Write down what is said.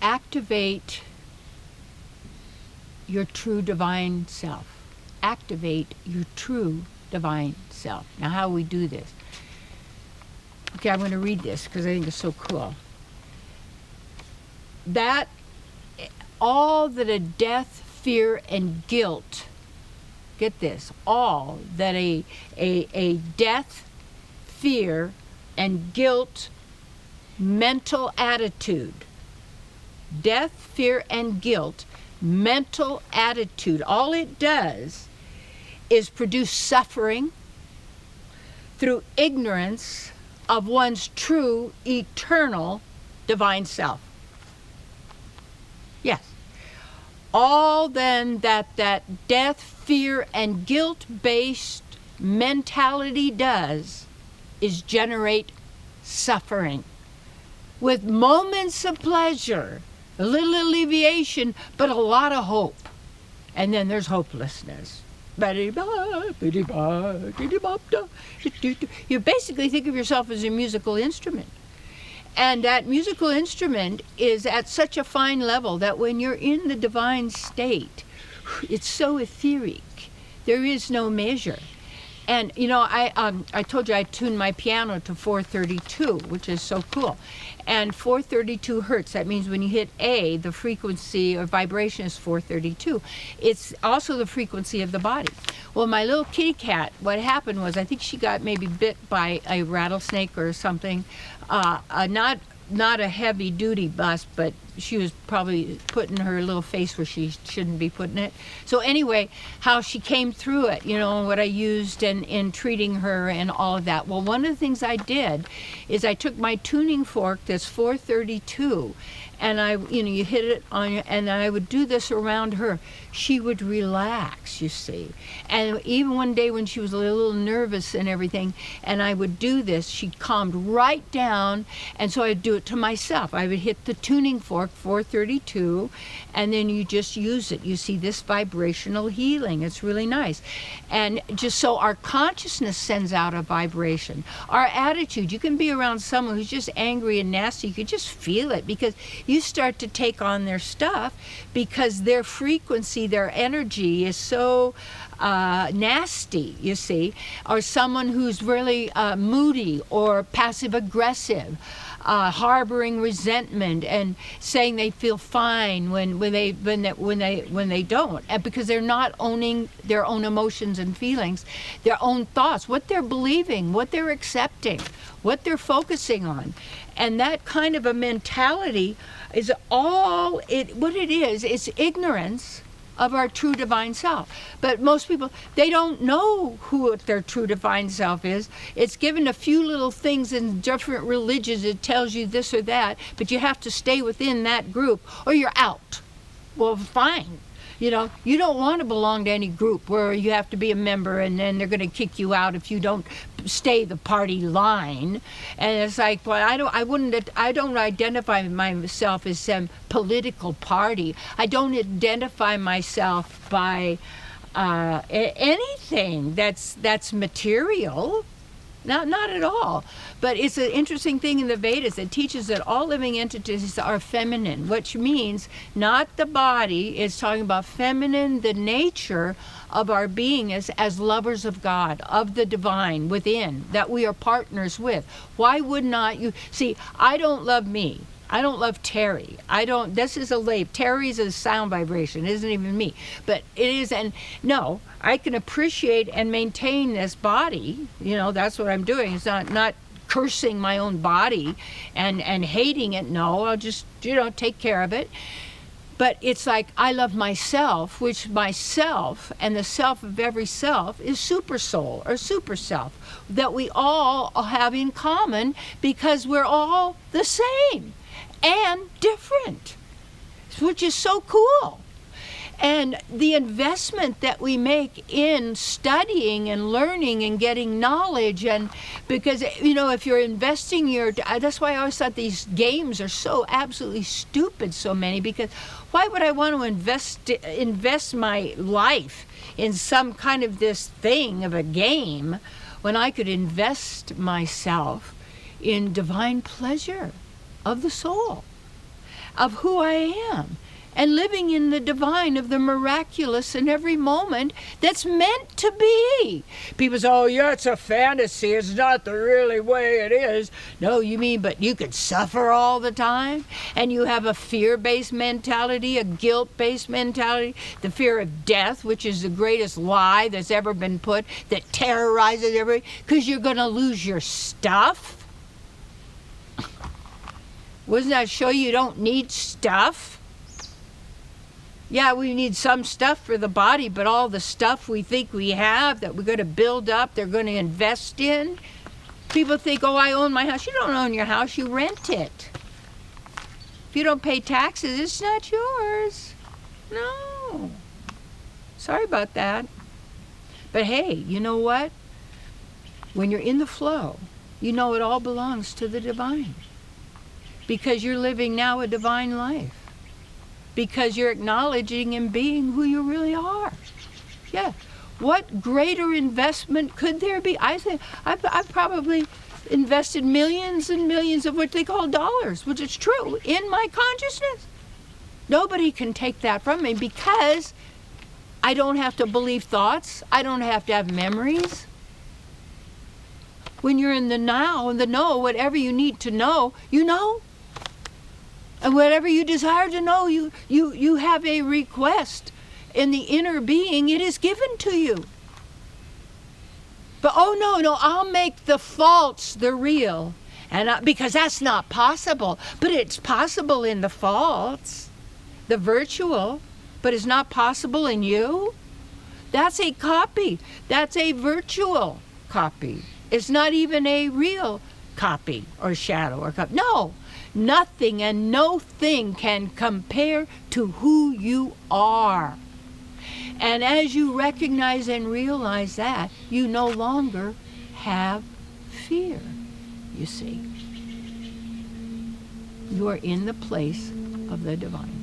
activate your true divine self. Activate your true divine self. Now, how we do this? Okay, I'm going to read this because I think it's so cool. That all that a death, fear, and guilt, get this, all that a death, fear, and guilt mental attitude, death, fear, and guilt mental attitude, all it does is produce suffering through ignorance of one's true, eternal, divine self. Yes. All then that death, fear, and guilt-based mentality does is generate suffering with moments of pleasure, a little alleviation, but a lot of hope. And then there's hopelessness. You basically think of yourself as a musical instrument. And that musical instrument is at such a fine level that when you're in the divine state, it's so etheric. There is no measure. And, you know, I told you I tuned my piano to 432, which is so cool. And 432 hertz, that means when you hit A, the frequency or vibration is 432. It's also the frequency of the body. Well, my little kitty cat, what happened was I think she got maybe bit by a rattlesnake or something. Not a heavy duty bust, but she was probably putting her little face where she shouldn't be putting it. So anyway, how she came through it, you know, and what I used in treating her and all of that. Well, one of the things I did is I took my tuning fork that's 432, and you hit it on, and I would do this around her. She would relax, you see. And even one day when she was a little nervous and everything, and I would do this, she calmed right down, and so I'd do it to myself. I would hit the tuning fork, 432, and then you just use it. You see this vibrational healing. It's really nice. And just so our consciousness sends out a vibration. Our attitude, you can be around someone who's just angry and nasty. You can just feel it because you start to take on their stuff because their frequency, their energy is so nasty, you see. Or someone who's really moody or passive aggressive, harboring resentment and saying they feel fine when they don't, and because they're not owning their own emotions and feelings, their own thoughts, what they're believing, what they're accepting, what they're focusing on. And that kind of a mentality is all it. What it is, it's ignorance of our true divine self. But most people, they don't know who their true divine self is. It's given a few little things in different religions. It tells you this or that, but you have to stay within that group or you're out. Well, fine. You know, you don't want to belong to any group where you have to be a member and then they're going to kick you out if you don't stay the party line. And it's like, well, I don't identify myself as some political party. I don't identify myself by anything that's material. Not at all. But it's an interesting thing in the Vedas that teaches that all living entities are feminine, which means not the body. It's talking about feminine, the nature of our being as lovers of God, of the divine within, that we are partners with. Why would not you? See, I don't love me. I don't love Terry. This is a label. Terry's a sound vibration. It isn't even me. But it is, and no, I can appreciate and maintain this body. You know, that's what I'm doing. It's not cursing my own body and hating it. No, I'll just, take care of it. But it's like I love myself, which myself and the self of every self is super soul or super self that we all have in common because we're all the same and different, which is so cool. And the investment that we make in studying and learning and getting knowledge, and because, if you're investing that's why I always thought these games are so absolutely stupid, so many, because why would I want to invest my life in some kind of this thing of a game when I could invest myself in divine pleasure of the soul? of who I am, and living in the divine of the miraculous in every moment that's meant to be. People say, oh, yeah, it's a fantasy. It's not the really way it is. No, you mean, but you could suffer all the time? And you have a fear-based mentality, a guilt-based mentality, the fear of death, which is the greatest lie that's ever been put, that terrorizes everybody, because you're going to lose your stuff. Doesn't that show you don't need stuff? Yeah, we need some stuff for the body, but all the stuff we think we have that we're going to build up, they're going to invest in. People think, oh, I own my house. You don't own your house, you rent it. If you don't pay taxes, it's not yours. No. Sorry about that. But hey, you know what? When you're in the flow, you know it all belongs to the divine. Because you're living now a divine life. Because you're acknowledging and being who you really are. Yeah. What greater investment could there be? I think I've probably invested millions and millions of what they call dollars, which is true, in my consciousness. Nobody can take that from me because I don't have to believe thoughts. I don't have to have memories. When you're in the now and the know, whatever you need to know, you know. And whatever you desire to know, you have a request. In the inner being, it is given to you. But oh no, I'll make the false the real. And because that's not possible. But it's possible in the false, the virtual, but it's not possible in you. That's a copy. That's a virtual copy. It's not even a real copy or shadow or copy. No. Nothing and no thing can compare to who you are. And as you recognize and realize that, you no longer have fear, you see. You are in the place of the divine.